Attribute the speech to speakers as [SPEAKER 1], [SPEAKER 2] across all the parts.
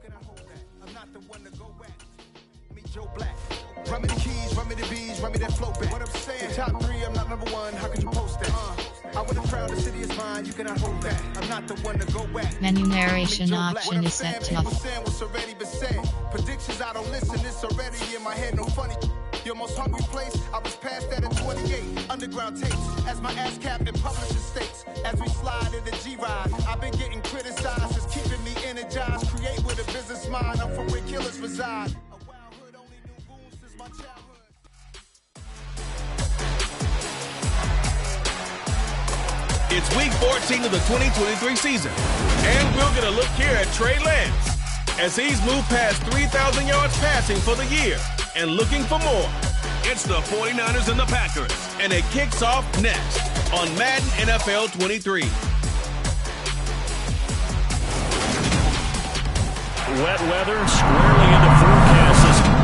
[SPEAKER 1] cannot hold that. I'm not the one to go back. Me Joe Black. Run me the keys, run me the bees, run me that flow back. What I'm saying, the top 3, I'm not number 1. How could you post that? I would have crowned the city is mine. You cannot hold that. I'm not the one to go back.
[SPEAKER 2] Menu narration option is set to off.
[SPEAKER 1] What's already been said. Predictions I don't listen. It's already in my head. No funny. Your most hungry place. I was past that at 28. Underground tapes. As my ass cap in publishing states. As we slide in the G-Ride. I've been getting criticized. It's keeping me energized. Create with a business mind. I'm from where killers reside.
[SPEAKER 3] It's week 14 of the 2023 season, and we're going to look here at Trey Lance as he's moved past 3,000 yards passing for the year and looking for more. It's the 49ers and the Packers, and it kicks off next on Madden NFL 23.
[SPEAKER 4] Wet weather squarely in the forecast.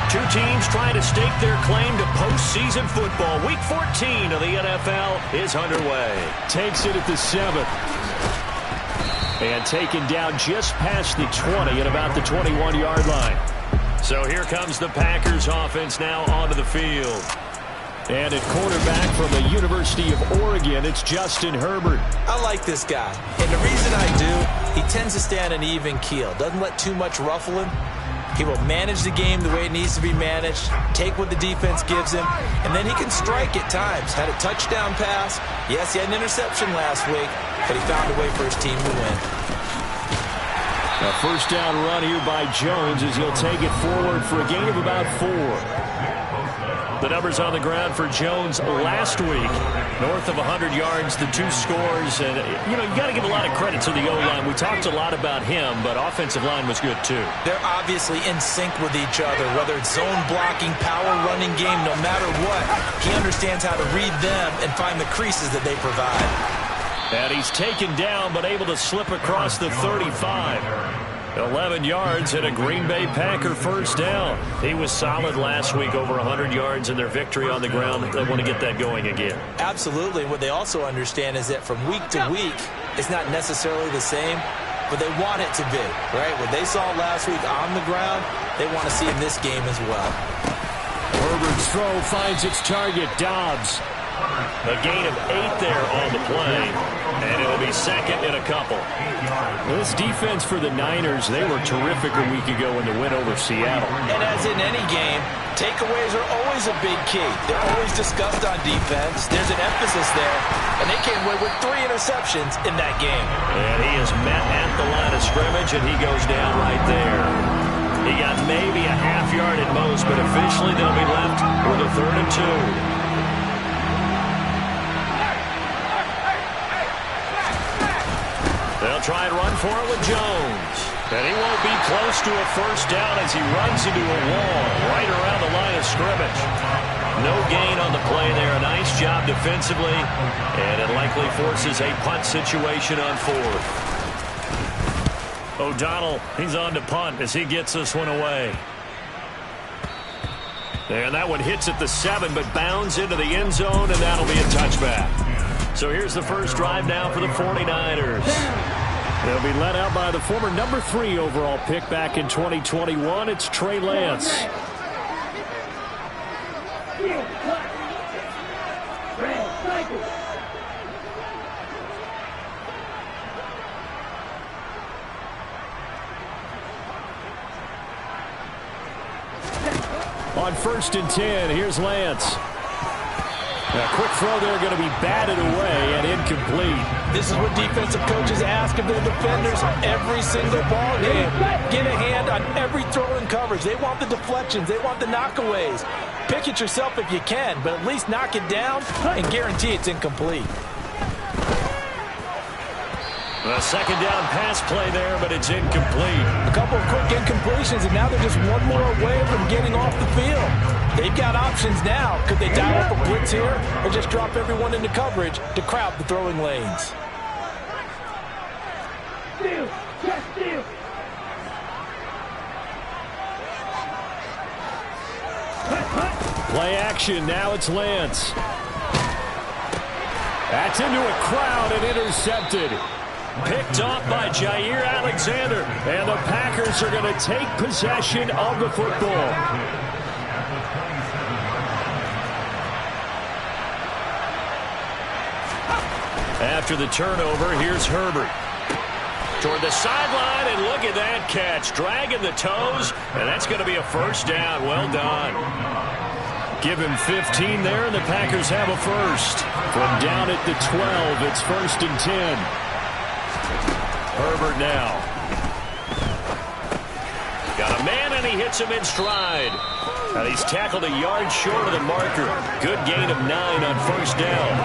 [SPEAKER 4] Two teams trying to stake their claim to postseason football. Week 14 of the NFL is underway. Takes it at the 7th. And taken down just past the 20 at about the 21-yard line. So here comes the Packers offense now onto the field. And at quarterback from the University of Oregon, it's Justin Herbert.
[SPEAKER 5] I like this guy. And the reason I do, he tends to stay on an even keel. Doesn't let too much ruffle him. He will manage the game the way it needs to be managed, take what the defense gives him, and then he can strike at times. Had a touchdown pass. Yes, he had an interception last week, but he found a way for his team to win.
[SPEAKER 4] A first down run here by Jones as he'll take it forward for a gain of about 4. The numbers on the ground for Jones last week. North of 100 yards, the 2 scores. And, you got to give a lot of credit to the O-line. We talked a lot about him, but offensive line was good, too.
[SPEAKER 5] They're obviously in sync with each other, whether it's zone blocking, power running game, no matter what. He understands how to read them and find the creases that they provide.
[SPEAKER 4] And he's taken down, but able to slip across the 35. 11 yards and a Green Bay Packer first down. He was solid last week, over 100 yards in their victory on the ground. They want to get that going again.
[SPEAKER 5] Absolutely. What they also understand is that from week to week, it's not necessarily the same, but they want it to be, right? What they saw last week on the ground, they want to see in this game as well.
[SPEAKER 4] Herbert's throw finds its target, Dobbs. A gain of 8 there on the play, and it'll be second and a couple. This defense for the Niners, they were terrific a week ago in the win over Seattle.
[SPEAKER 5] And as in any game, takeaways are always a big key. They're always discussed on defense. There's an emphasis there, and they came away with 3 interceptions in that game.
[SPEAKER 4] And he is met at the line of scrimmage, and he goes down right there. He got maybe a half yard at most, but officially they'll be left with a 3rd and 2. They'll try and run for it with Jones. And he won't be close to a first down as he runs into a wall right around the line of scrimmage. No gain on the play there. A nice job defensively. And it likely forces a punt situation on 4th. O'Donnell, he's on to punt as he gets this one away. And that one hits at the 7, but bounds into the end zone, and that'll be a touchback. So here's the first drive now for the 49ers. They'll be led out by the former number 3 overall pick back in 2021. It's Trey Lance. On 1st and 10, here's Lance. A quick throw there going to be batted away and incomplete.
[SPEAKER 5] This is what defensive coaches ask of their defenders every single ball game. Get a hand on every throw in coverage. They want the deflections. They want the knockaways. Pick it yourself if you can, but at least knock it down and guarantee it's incomplete.
[SPEAKER 4] A second down pass play there, but it's incomplete.
[SPEAKER 5] A couple of quick incompletions, and now they're just one more away from getting off the field. They've got options now. Could they dial up a blitz here or just drop everyone into coverage to crowd the throwing lanes?
[SPEAKER 6] Steal. Just steal. Cut.
[SPEAKER 4] Play action. Now it's Lance. That's into a crowd and intercepted. Picked off by Jair Alexander. And the Packers are going to take possession of the football. After the turnover, here's Herbert. Toward the sideline, and look at that catch. Dragging the toes, and that's going to be a first down. Well done. Give him 15 there, and the Packers have a first. From down at the 12, it's 1st and 10. Herbert now. Got a man, and he hits him in stride. And he's tackled a yard short of the marker. Good gain of 9 on first down.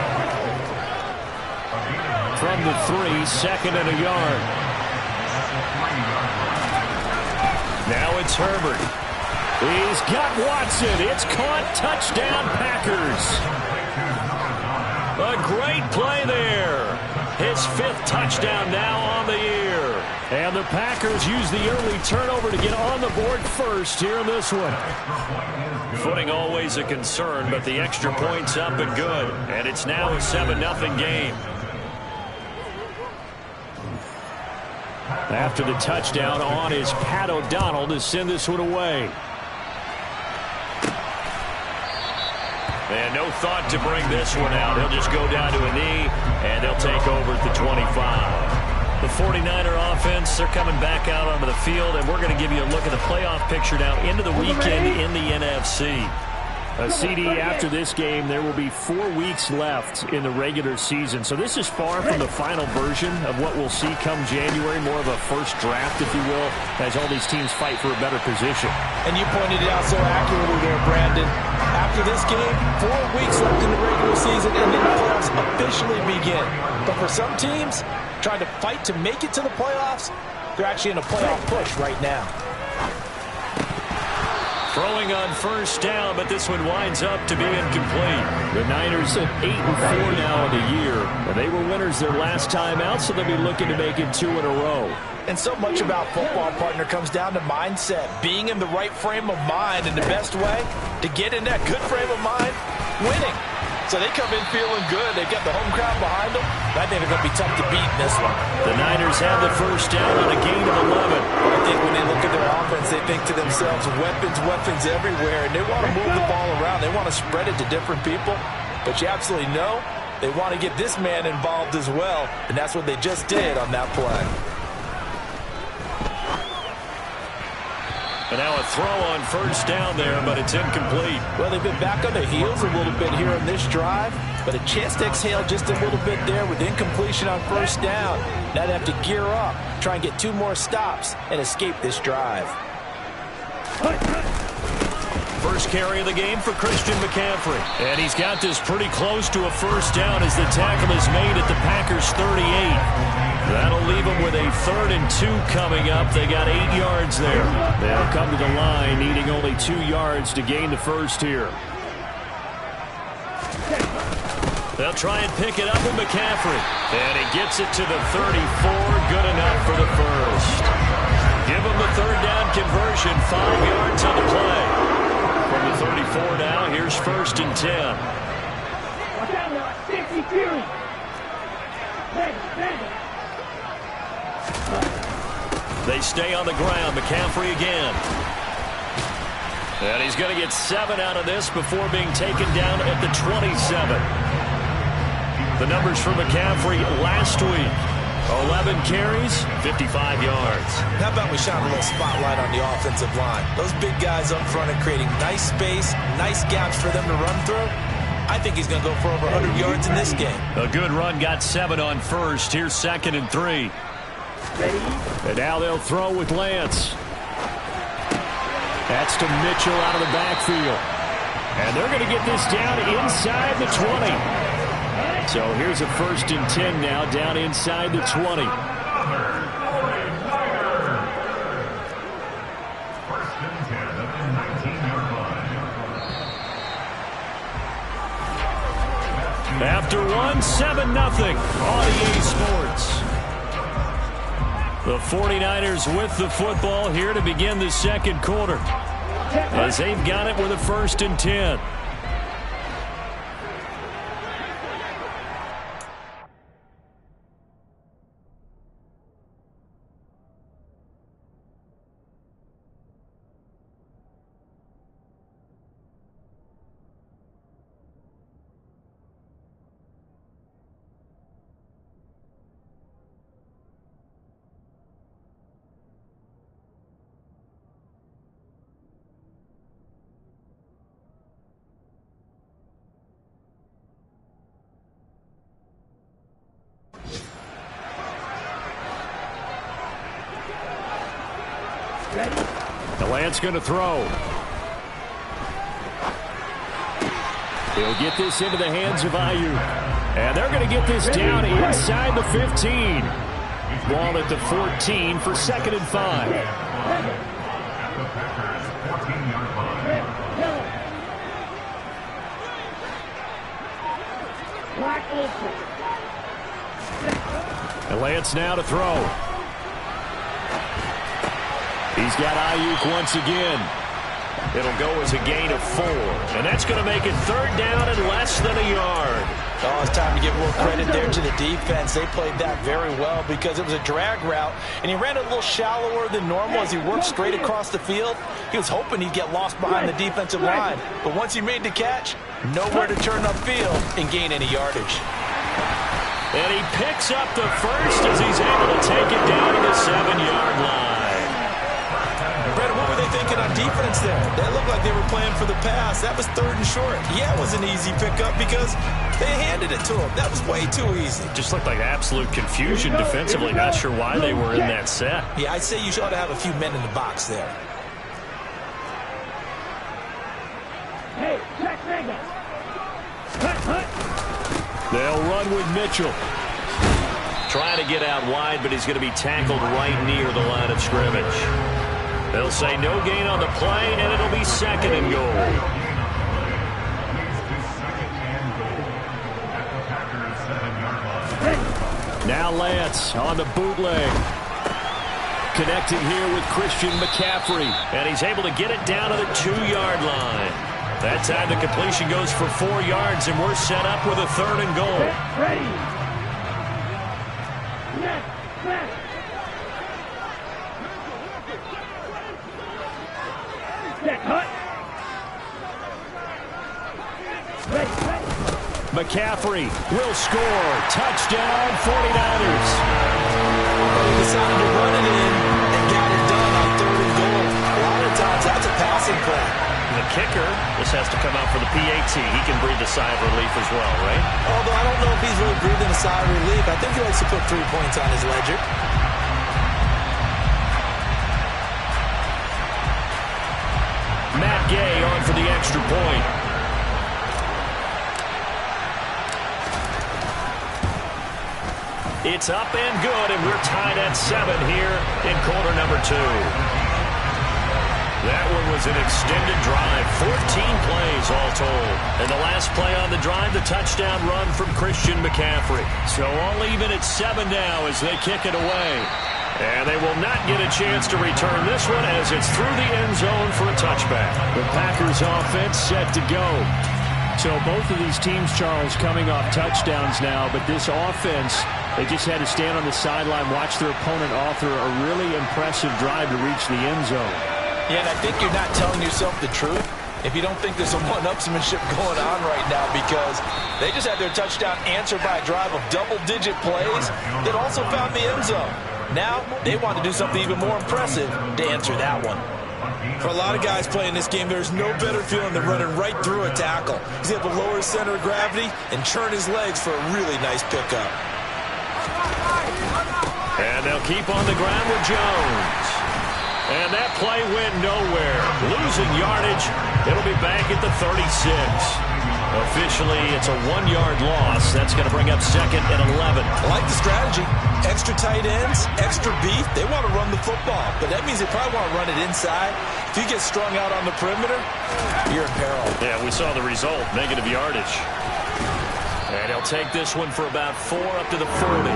[SPEAKER 4] From the 3, 2nd and a yard. Now it's Herbert. He's got Watson. It's caught. Touchdown, Packers. A great play there. His 5th touchdown now on the year. And the Packers use the early turnover to get on the board first here in this one. Footing always a concern, but the extra point's up and good. And it's now a 7-0 game. After the touchdown, on is Pat O'Donnell to send this one away. And no thought to bring this one out. He'll just go down to a knee, and they'll take over at the 25. The 49er offense, they're coming back out onto the field, and we're going to give you a look at the playoff picture now into the weekend in the NFC. A CD after this game, there will be 4 weeks left in the regular season. So this is far from the final version of what we'll see come January, more of a first draft, if you will, as all these teams fight for a better position.
[SPEAKER 5] And you pointed it out so accurately there, Brandon. After this game, 4 weeks left in the regular season, and then the playoffs officially begin. But for some teams, trying to fight to make it to the playoffs, they're actually in a playoff push right now.
[SPEAKER 4] Throwing on first down, but this one winds up to be incomplete. The Niners at 8-4 now in the year. And they were winners their last time out, so they'll be looking to make it 2 in a row.
[SPEAKER 5] And so much about football, partner, comes down to mindset. Being in the right frame of mind, and the best way to get in that good frame of mind, winning. So they come in feeling good. They've got the home crowd behind them. I think they're going to be tough to beat in this one.
[SPEAKER 4] The Niners have the first down on a gain of 11.
[SPEAKER 5] I think when they look at their offense, they think to themselves, weapons everywhere, and they want to move the ball around. They want to spread it to different people. But you absolutely know they want to get this man involved as well, and that's what they just did on that play.
[SPEAKER 4] And now a throw on first down there, but it's incomplete.
[SPEAKER 5] Well, they've been back on their heels a little bit here on this drive, but a chance to exhale just a little bit there with incompletion on first down. Now they have to gear up, try and get 2 more stops, and escape this drive.
[SPEAKER 4] First carry of the game for Christian McCaffrey. And he's got this pretty close to a first down as the tackle is made at the Packers' 38. That'll leave them with a 3rd and 2 coming up. They got 8 yards there. They'll come to the line, needing only 2 yards to gain the first here. They'll try and pick it up with McCaffrey. And he gets it to the 34. Good enough for the first. Give him the 3rd down conversion. 5 yards on the play. From the 34 now, here's 1st and 10.
[SPEAKER 6] Watch out now, 60 Fury.
[SPEAKER 4] They stay on the ground. McCaffrey again. And he's going to get 7 out of this before being taken down at the 27. The numbers for McCaffrey last week. 11 carries, 55 yards.
[SPEAKER 5] How about we shine a little spotlight on the offensive line? Those big guys up front are creating nice space, nice gaps for them to run through. I think he's going to go for over 100 yards in this game.
[SPEAKER 4] A good run, got 7 on first. Here's 2nd and 3.
[SPEAKER 6] Ready?
[SPEAKER 4] And now they'll throw with Lance. That's to Mitchell out of the backfield. And they're going to get this down inside the 20. So here's a 1st and 10 now, down inside the 20. After 1, 7-0 on EA Sports. The 49ers with the football here to begin the 2nd quarter. as they've got it with a 1st and 10. Delant's going to throw. He'll get this into the hands of Ayuk. And they're going to get this down inside the 15. Ball at the 14 for 2nd and 5. Delant's now to throw. He's got Ayuk once again. It'll go as a gain of 4. And that's going to make it 3rd down and less than a yard.
[SPEAKER 5] Oh, it's time to give a little credit there to the defense. They played that very well because it was a drag route, and he ran a little shallower than normal as he worked straight across the field. He was hoping he'd get lost behind the defensive line. But once he made the catch, nowhere to turn upfield and gain any yardage.
[SPEAKER 4] And he picks up the 1st as he's able to take it down to the 7-yard line.
[SPEAKER 5] Brett, what were they thinking on defense there? They looked like they were playing for the pass. That was 3rd and short. Yeah, it was an easy pickup because they handed it to him. That was way too easy.
[SPEAKER 4] Just looked like absolute confusion defensively. Not sure why they were in that set.
[SPEAKER 5] Yeah, I'd say you ought to have a few men in the box there.
[SPEAKER 6] Hey, check Vegas.
[SPEAKER 4] They'll run with Mitchell. Trying to get out wide, but he's going to be tackled right near the line of scrimmage. They'll say no gain on the play, and it'll be 2nd and goal. Now Lance on the bootleg. Connecting here with Christian McCaffrey. And he's able to get it down to the 2-yard line. That time the completion goes for 4 yards, and we're set up with a 3rd and goal.
[SPEAKER 6] Ready. Yes, yes.
[SPEAKER 4] McCaffrey will score. Touchdown, 49ers.
[SPEAKER 5] He decided to run it in and got it done on 3rd and goal. A lot of times, that's a passing play.
[SPEAKER 4] The kicker, this has to come out for the PAT. He can breathe a sigh of relief as well, right?
[SPEAKER 5] Although I don't know if he's really breathing a sigh of relief. I think he likes to put 3 points on his ledger.
[SPEAKER 4] Matt Gay on for the extra point. It's up and good, and we're tied at 7 here in quarter number 2. That one was an extended drive, 14 plays all told. And the last play on the drive, the touchdown run from Christian McCaffrey. So all even at 7 now as they kick it away. And they will not get a chance to return this one as it's through the end zone for a touchback. The Packers offense set to go. So both of these teams, Charles, coming off touchdowns now, but this offense, they just had to stand on the sideline, watch their opponent author a really impressive drive to reach the end zone.
[SPEAKER 5] Yeah, and I think you're not telling yourself the truth if you don't think there's some one-upsmanship going on right now, because they just had their touchdown answered by a drive of double-digit plays that also found the end zone. Now, they want to do something even more impressive to answer that one. For a lot of guys playing this game, there's no better feeling than running right through a tackle. He's able to lower his center of gravity and churn his legs for a really nice pickup.
[SPEAKER 4] And they'll keep on the ground with Jones. And that play went nowhere. Losing yardage. It'll be back at the 36. Officially, it's a 1-yard loss. That's going to bring up 2nd and 11.
[SPEAKER 5] I like the strategy. Extra tight ends, extra beef. They want to run the football, but that means they probably want to run it inside. If you get strung out on the perimeter, you're in peril.
[SPEAKER 4] Yeah, we saw the result, negative yardage. And he'll take this one for about 4 up to the 40.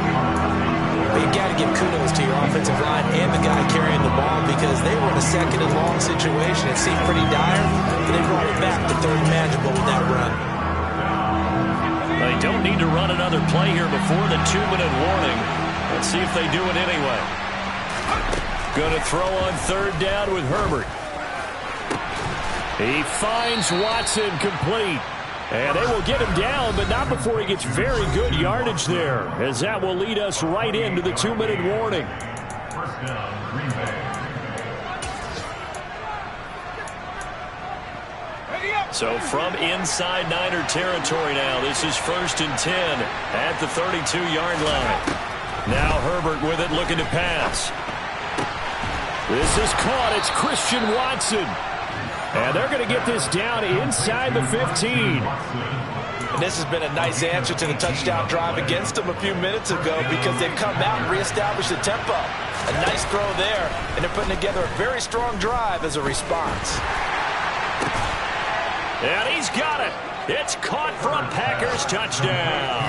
[SPEAKER 5] You've got to give kudos to your offensive line and the guy carrying the ball because they were in a second and long situation. It seemed pretty dire, but they brought it back to third and manageable with that run.
[SPEAKER 4] They don't need to run another play here before the 2-minute warning. Let's see if they do it anyway. Going to throw on third down with Herbert. He finds Watson complete. And they will get him down, but not before he gets very good yardage there, as that will lead us right into the 2-minute warning. So from inside Niner territory now, this is 1st and 10 at the 32-yard line. Now Herbert with it, looking to pass. This is caught. It's Christian Watson. And they're going to get this down inside the 15.
[SPEAKER 5] And this has been a nice answer to the touchdown drive against them a few minutes ago because they've come out and reestablished the tempo. A nice throw there, and they're putting together a very strong drive as a response.
[SPEAKER 4] And he's got it. It's caught for a Packers touchdown.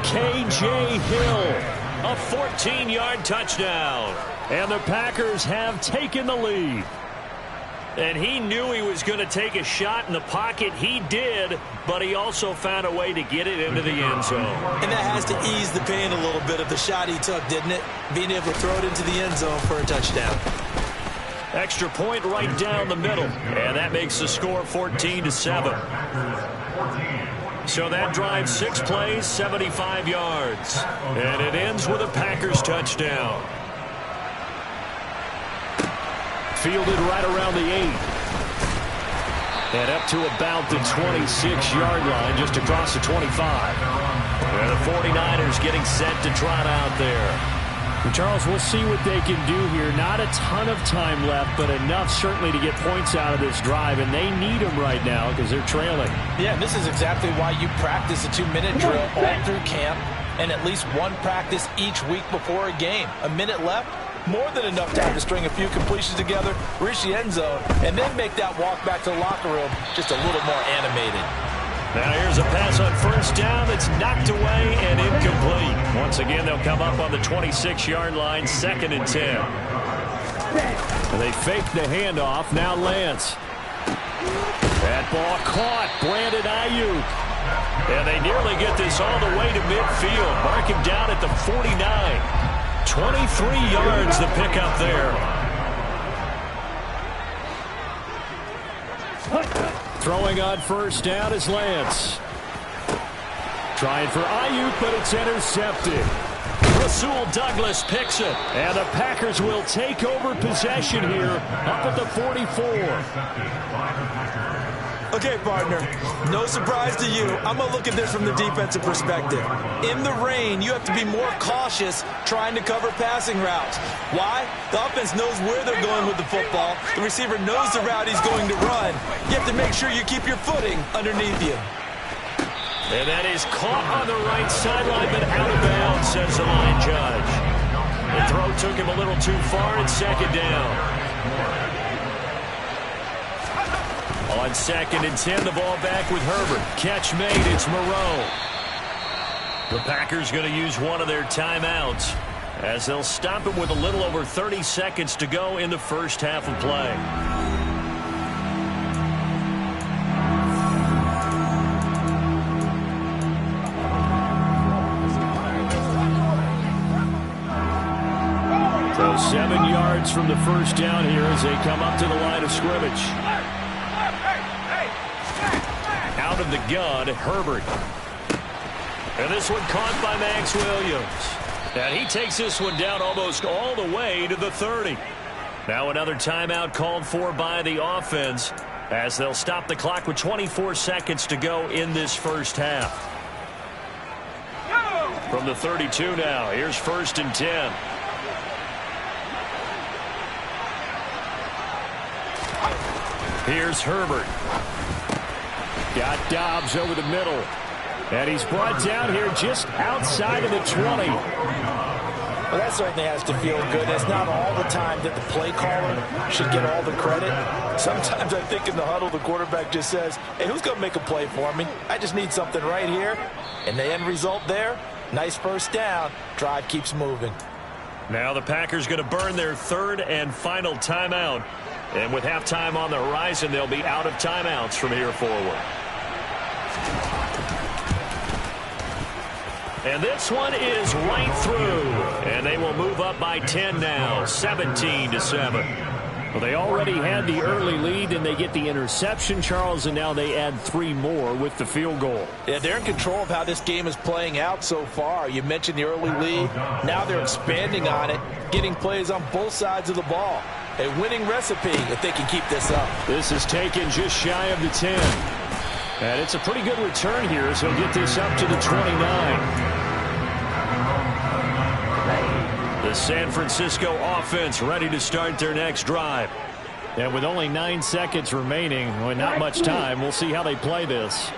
[SPEAKER 4] K.J. Hill, a 14-yard touchdown. And the Packers have taken the lead. And he knew he was going to take a shot in the pocket. He did, but he also found a way to get it into the end zone.
[SPEAKER 5] And that has to ease the pain a little bit of the shot he took, didn't it? Being able to throw it into the end zone for a touchdown.
[SPEAKER 4] Extra point right down the middle. And that makes the score 14-7. So that drives 6 plays, 75 yards. And it ends with a Packers touchdown. Fielded right around the 8. And up to about the 26-yard line, just across the 25. And the 49ers getting set to trot out there.
[SPEAKER 7] And Charles, we'll see what they can do here. Not a ton of time left, but enough certainly to get points out of this drive. And they need them right now because they're trailing.
[SPEAKER 5] Yeah, and this is exactly why you practice a 2-minute drill all through camp and at least one practice each week before a game. A minute left. More than enough time to string a few completions together, reach the end zone, and then make that walk back to the locker room just a little more animated.
[SPEAKER 4] Now here's a pass on first down that's knocked away and incomplete. Once again, they'll come up on the 26-yard line, 2nd and 10.
[SPEAKER 7] And they fake the handoff. Now Lance.
[SPEAKER 4] That ball caught. Brandon Ayuk. And they nearly get this all the way to midfield. Mark him down at the 49. 23 yards the pickup there.
[SPEAKER 7] Throwing on first down is Lance. Trying for Ayuk, but it's intercepted.
[SPEAKER 4] Rasul Douglas picks it.
[SPEAKER 7] And the Packers will take over possession here up at the 44.
[SPEAKER 5] Okay, partner, no surprise to you. I'm going to look at this from the defensive perspective. In the rain, you have to be more cautious trying to cover passing routes. Why? The offense knows where they're going with the football. The receiver knows the route he's going to run. You have to make sure you keep your footing underneath you.
[SPEAKER 4] And that is caught on the right sideline, but out of bounds, says the line judge. The throw took him a little too far, and 2nd down. On 2nd and 10, the ball back with Herbert. Catch made, it's Moreau. The Packers going to use one of their timeouts as they'll stop it with a little over 30 seconds to go in the first half of play.
[SPEAKER 7] So 7 yards from the first down here as they come up to the line of scrimmage.
[SPEAKER 4] Out of the gun, Herbert. And this one caught by Max Williams. And he takes this one down almost all the way to the 30. Now another timeout called for by the offense as they'll stop the clock with 24 seconds to go in this first half. From the 32 now, here's 1st and 10. Here's Herbert.
[SPEAKER 7] Got Dobbs over the middle. And he's brought down here just outside of the 20.
[SPEAKER 5] Well, that certainly has to feel good. It's not all the time that the play caller should get all the credit. Sometimes I think in the huddle, the quarterback just says, hey, who's going to make a play for me? I just need something right here. And the end result there, nice first down. Drive keeps moving.
[SPEAKER 4] Now the Packers going to burn their third and final timeout. And with halftime on the horizon, they'll be out of timeouts from here forward. And this one is right through. And they will move up by 10 now, 17-7.
[SPEAKER 7] Well, they already had the early lead, and they get the interception, Charles, and now they add 3 more with the field goal.
[SPEAKER 5] Yeah, they're in control of how this game is playing out so far. You mentioned the early lead. Now they're expanding on it, getting plays on both sides of the ball. A winning recipe if they can keep this up.
[SPEAKER 7] This is taken just shy of the 10. And it's a pretty good return here as he'll get this up to the 29. The San Francisco offense ready to start their next drive. And with only 9 seconds remaining, well, not much time, we'll see how they play this.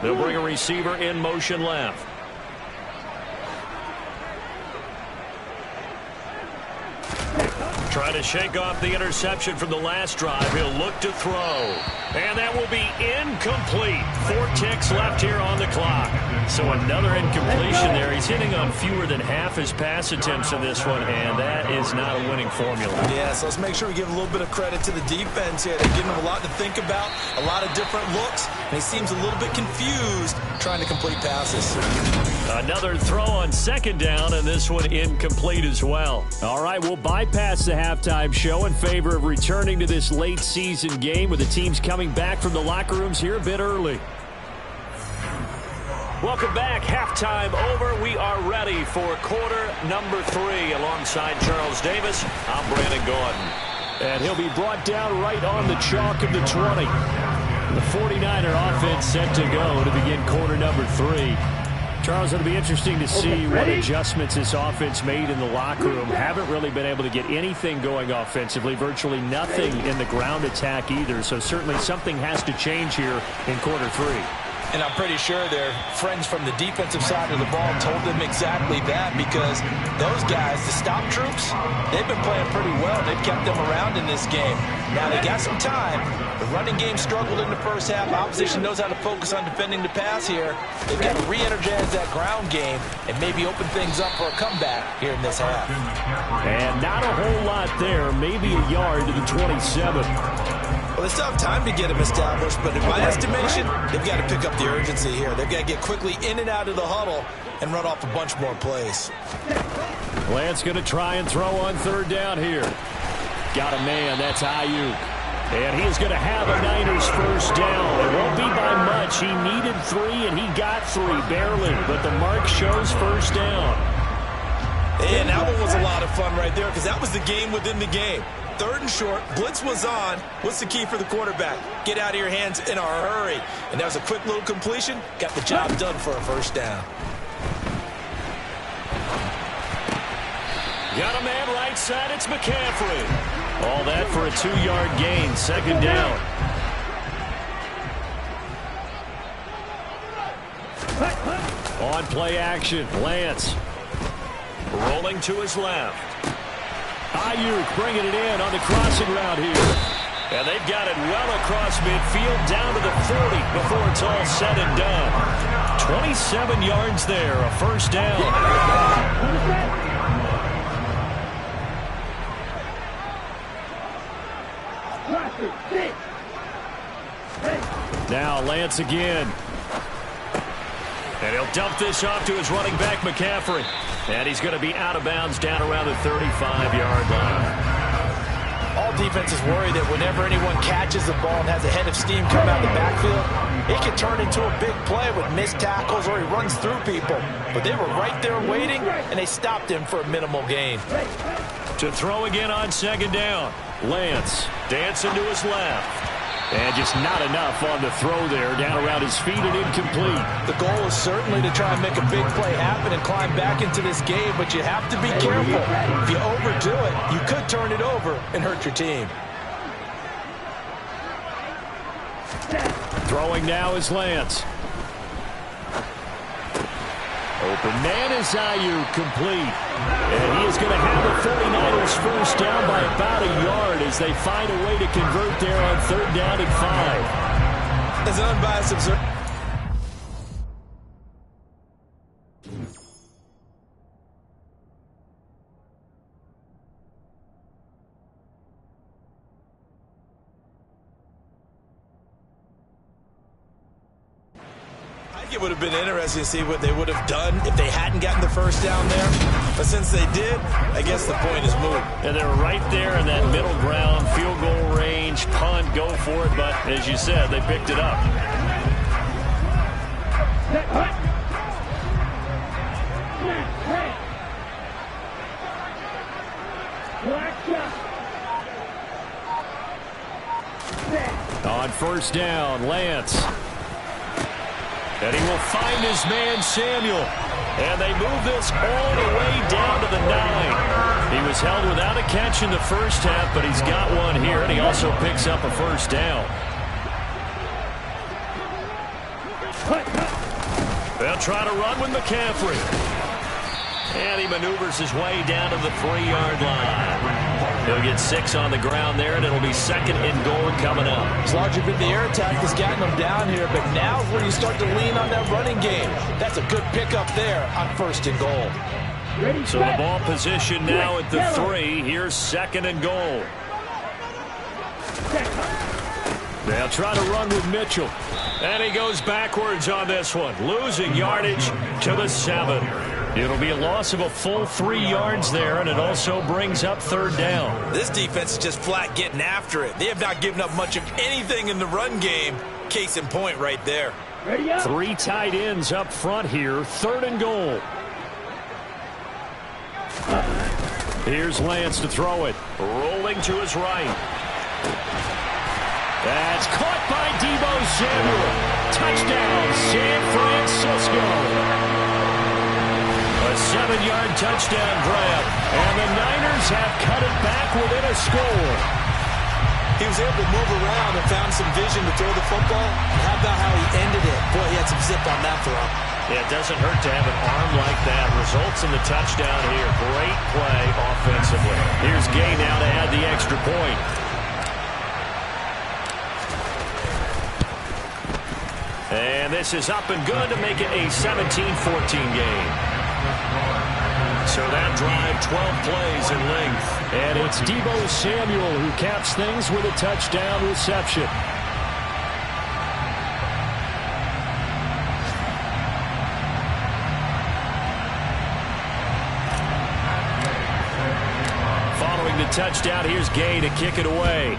[SPEAKER 7] They'll bring a receiver in motion left. Trying to shake off the interception from the last drive. He'll look to throw. And that will be incomplete. 4 ticks left here on the clock. So another incompletion there. He's hitting on fewer than half his pass attempts in this one, and that is not a winning formula.
[SPEAKER 5] Yeah, so let's make sure we give a little bit of credit to the defense here. They're giving him a lot to think about, a lot of different looks, and he seems a little bit confused trying to complete passes.
[SPEAKER 7] Another throw on second down, and this one incomplete as well. All right, we'll bypass the halftime show in favor of returning to this late season game with the teams coming back from the locker rooms here a bit early.
[SPEAKER 4] Welcome back. Halftime over. We are ready for quarter number 3. Alongside Charles Davis, I'm Brandon Gordon.
[SPEAKER 7] And he'll be brought down right on the chalk of the 20. The 49er offense set to go to begin quarter number 3. Charles, it'll be interesting to see what adjustments this offense made in the locker room. Haven't really been able to get anything going offensively, virtually nothing in the ground attack either. So certainly something has to change here in quarter 3.
[SPEAKER 5] And I'm pretty sure their friends from the defensive side of the ball told them exactly that, because those guys, the stop troops, they've been playing pretty well. They've kept them around in this game. Now they got some time. The running game struggled in the first half. Opposition knows how to focus on defending the pass here. They've got to re-energize that ground game and maybe open things up for a comeback here in this half.
[SPEAKER 7] And not a whole lot there. Maybe a yard to the 27.
[SPEAKER 5] Well, they still have time to get him established, but in my estimation, they've got to pick up the urgency here. They've got to get quickly in and out of the huddle and run off a bunch more plays.
[SPEAKER 7] Lance going to try and throw on third down here. Got a man, that's Ayuk. And he is going to have a Niners first down. It won't be by much. He needed 3, and he got 3, barely. But the mark shows first down.
[SPEAKER 5] And that one was a lot of fun right there, because that was the game within the game. 3rd and short, blitz was on. What's the key for the quarterback? Get out of your hands in a hurry. And that was a quick little completion. Got the job done for a first down.
[SPEAKER 4] Got a man right side. It's McCaffrey. All that for a 2-yard gain. Second down.
[SPEAKER 7] On play action, Lance.
[SPEAKER 4] Rolling to his left.
[SPEAKER 7] Ayuk bringing it in on the crossing route here.
[SPEAKER 4] And they've got it well across midfield down to the 40 before it's all said and done. 27 yards there, a first down.
[SPEAKER 7] Now Lance again.
[SPEAKER 4] And he'll dump this off to his running back, McCaffrey. And he's going to be out of bounds down around the 35-yard line.
[SPEAKER 5] All defenses worry that whenever anyone catches the ball and has a head of steam come out of the backfield, it can turn into a big play with missed tackles or he runs through people. But they were right there waiting, and they stopped him for a minimal gain.
[SPEAKER 4] To throw again on second down. Lance dancing to his left.
[SPEAKER 7] And just not enough on the throw there, down around his feet and incomplete.
[SPEAKER 5] The goal is certainly to try and make a big play happen and climb back into this game, but you have to be careful. If you overdo it, you could turn it over and hurt your team.
[SPEAKER 7] Throwing now is Lance. Open man is Ayuk, complete. And he is going to have the 49ers first down by about a yard as they find a way to convert there on 3rd down and 5.
[SPEAKER 5] As an unbiased observer. It would have been interesting to see what they would have done if they hadn't gotten the first down there. But since they did, I guess the point is moot.
[SPEAKER 7] And they're right there in that middle ground, field goal range, punt, go for it. But as you said, they picked it up. On 1st down, Lance. And he will find his man, Samuel. And they move this all the way down to the 9. He was held without a catch in the first half, but he's got one here, and he also picks up a 1st down. They'll try to run with McCaffrey. And he maneuvers his way down to the 3-yard line. He'll get 6 on the ground there, and it'll be 2nd and goal coming up.
[SPEAKER 5] It's largely been the air attack that's gotten them down here, but now's where you start to lean on that running game. That's a good pickup there on 1st and goal.
[SPEAKER 7] So the ball position now at the 3. Here's 2nd and goal. They'll try to run with Mitchell. And he goes backwards on this one, losing yardage to the 7. It'll be a loss of a full 3 yards there, and it also brings up 3rd down.
[SPEAKER 5] This defense is just flat getting after it. They have not given up much of anything in the run game. Case in point right there.
[SPEAKER 7] 3 tight ends up front here, 3rd and goal. Here's Lance to throw it. Rolling to his right. That's caught by Deebo Samuel. Touchdown, San Francisco. A 7-yard touchdown grab, and the Niners have cut it back within a score.
[SPEAKER 5] He was able to move around and found some vision to throw the football. How about how he ended it? Boy, he had some zip on that throw.
[SPEAKER 7] Yeah, it doesn't hurt to have an arm like that. Results in the touchdown here. Great play offensively. Here's Gay now to add the extra point. And this is up and good to make it a 17-14 game. So that drive, 12 plays in length. And it's Deebo Samuel who caps things with a touchdown reception. Following the touchdown, here's Gay to kick it away.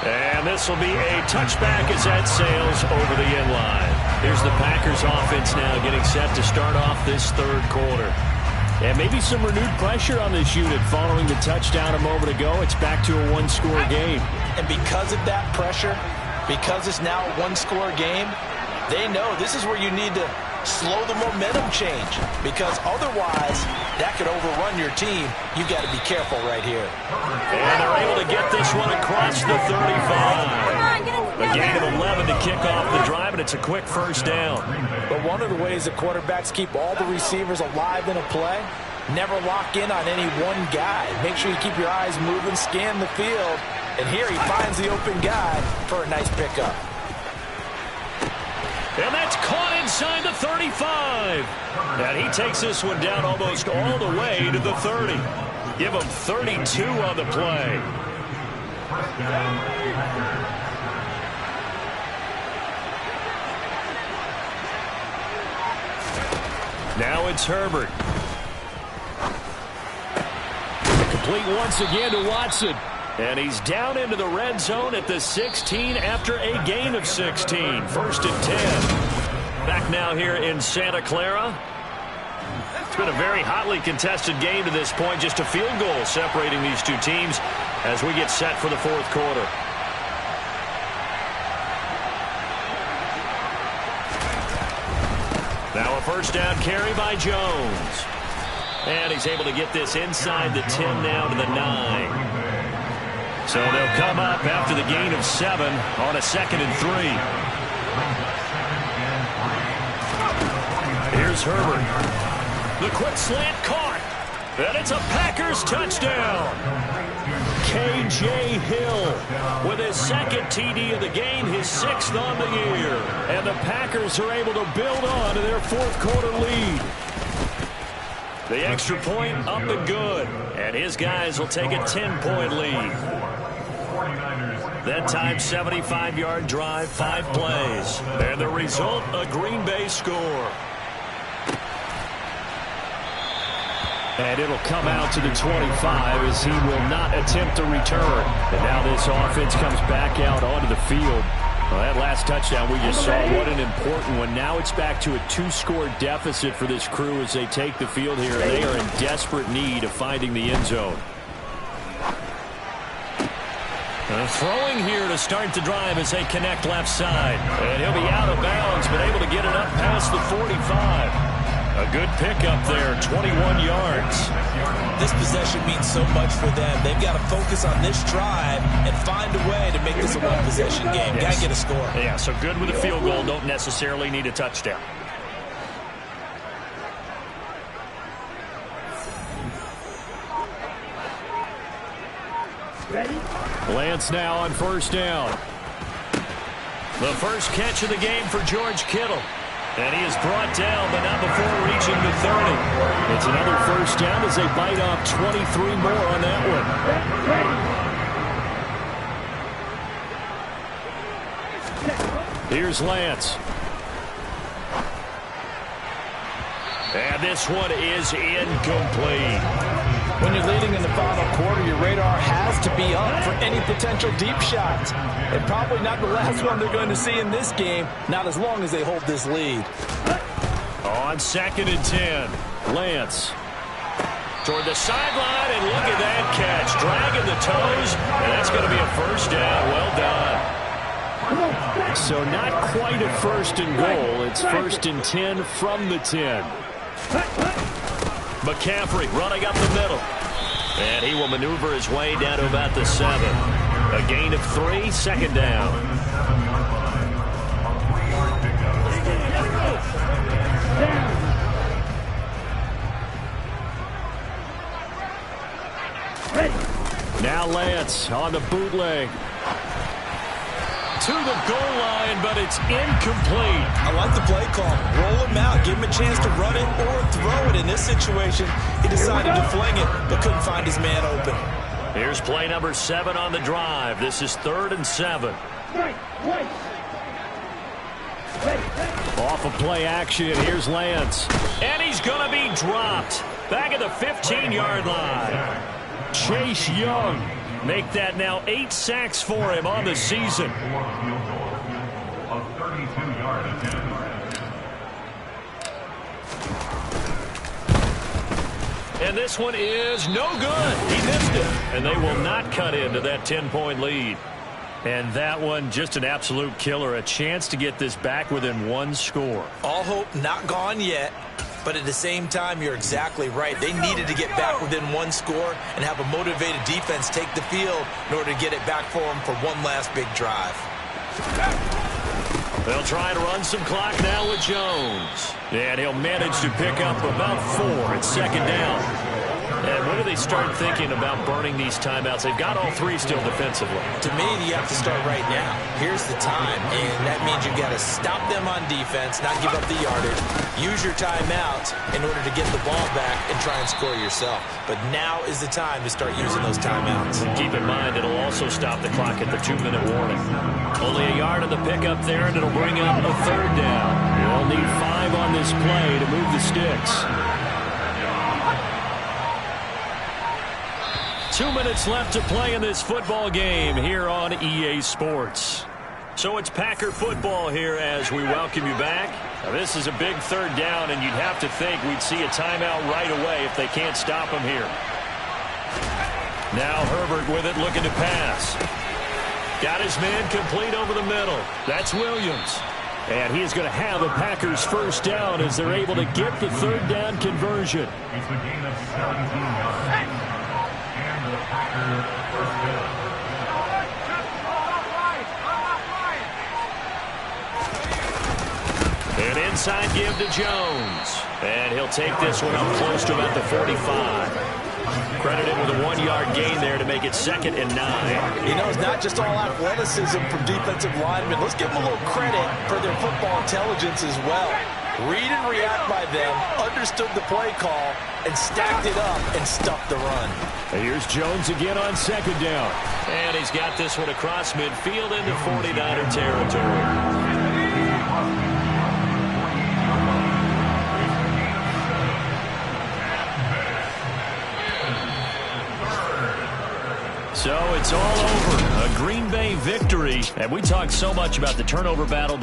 [SPEAKER 7] And this will be a touchback as that sails over the end line. Here's the Packers offense now getting set to start off this 3rd quarter. And maybe some renewed pressure on this unit following the touchdown a moment ago. It's back to a 1-score game.
[SPEAKER 5] And because of that pressure, because it's now a 1-score game, they know this is where you need to slow the momentum change, because otherwise that could overrun your team. You've got to be careful right here.
[SPEAKER 7] And they're able to get this one across the 35. A gain of 11 to kick off the drive, and it's a quick 1st down.
[SPEAKER 5] But one of the ways that quarterbacks keep all the receivers alive in a play, never lock in on any one guy. Make sure you keep your eyes moving, scan the field, and here he finds the open guy for a nice pickup.
[SPEAKER 7] And that's caught inside the 35. And he takes this one down almost all the way to the 30. Give him 32 on the play. Now it's Herbert. Complete once again to Watson. And he's down into the red zone at the 16 after a gain of 16. 1st and 10. Back now here in Santa Clara. It's been a very hotly contested game to this point. Just a field goal separating these two teams as we get set for the 4th quarter. Now a 1st down carry by Jones. And he's able to get this inside the 10 now to the 9. So they'll come up after the gain of 7 on a 2nd and 3.
[SPEAKER 4] Here's Herbert. The quick slant caught. And it's a Packers touchdown. K.J. Hill with his second TD of the game, his 6th on the year. And the Packers are able to build on to their 4th quarter lead. The extra point up and good. And his guys will take a 10-point lead. That time, 75-yard drive, 5 plays. And the result, a Green Bay score. And it'll come out to the 25 as he will not attempt to return. And now this offense comes back out onto the field. Well, that last touchdown we just saw, what an important one. Now it's back to a 2-score deficit for this crew as they take the field here. They are in desperate need of finding the end zone. Throwing here to start the drive as they connect left side. And he'll be out of bounds, but able to get it up past the 45. A good pickup there, 21 yards.
[SPEAKER 5] This possession means so much for them. They've got to focus on this drive and find a way to make this a one-possession game. Got to get a score.
[SPEAKER 4] Yeah, so good with a field goal. Don't necessarily need a touchdown. Lance now on 1st down. The first catch of the game for George Kittle. And he is brought down, but not before reaching the 30. It's another 1st down as they bite off 23 more on that one. Here's Lance. And this one is incomplete.
[SPEAKER 5] When you're leading in the final quarter, your radar has to be up for any potential deep shots. And probably not the last one they're going to see in this game, not as long as they hold this lead.
[SPEAKER 4] On 2nd and 10, Lance toward the sideline, and look at that catch. Dragging the toes, and that's going to be a 1st down. Well done. So not quite a 1st and goal. It's 1st and 10 from the 10. McCaffrey running up the middle. And he will maneuver his way down to about the 7. A gain of 3, 2nd down. Now Lance on the bootleg. To the goal line, but it's incomplete.
[SPEAKER 5] I like the play call. Roll him out. Give him a chance to run it or throw it. In this situation, he decided to fling it, but couldn't find his man open.
[SPEAKER 4] Here's play number 7 on the drive. This is 3rd and 7. Off of play action, here's Lance. And he's going to be dropped. Back at the 15-yard line. Chase Young. Make that now 8 sacks for him on the season. And this one is no good. He missed it. And they will not cut into that 10-point lead. And that one, just an absolute killer. A chance to get this back within 1 score.
[SPEAKER 5] All hope not gone yet. But at the same time, you're exactly right. They needed to get back within 1 score and have a motivated defense take the field in order to get it back for them for one last big drive.
[SPEAKER 4] They'll try to run some clock now with Jones. And he'll manage to pick up about 4 at 2nd down. And when do they start thinking about burning these timeouts? They've got all 3 still defensively.
[SPEAKER 5] To me, you have to start right now. Here's the time, and that means you've got to stop them on defense, not give up the yardage. Use your timeouts in order to get the ball back and try and score yourself. But now is the time to start using those timeouts.
[SPEAKER 4] Keep in mind, it'll also stop the clock at the 2-minute warning. Only a yard of the pickup there, and it'll bring up a 3rd down. You'll need 5 on this play to move the sticks. 2 minutes left to play in this football game here on EA Sports. So it's Packer football here as we welcome you back. Now this is a big 3rd down, and you'd have to think we'd see a timeout right away if they can't stop him here. Now Herbert with it, looking to pass. Got his man complete over the middle. That's Williams. And he is going to have a Packers 1st down as they're able to get the 3rd down conversion.
[SPEAKER 8] It's a gain of 17 yards. And the Packers 1st down.
[SPEAKER 4] An inside give to Jones. And he'll take this one up close to about the 45. Credited with a 1-yard gain there to make it 2nd and 9.
[SPEAKER 5] You know, it's not just all athleticism from defensive linemen. Let's give them a little credit for their football intelligence as well. Read and react by them, understood the play call, and stacked it up and stuffed the run.
[SPEAKER 7] And here's Jones again on 2nd down.
[SPEAKER 4] And he's got this one across midfield into 49er territory. So it's all over. A Green Bay victory. And we talked so much about the turnover battle.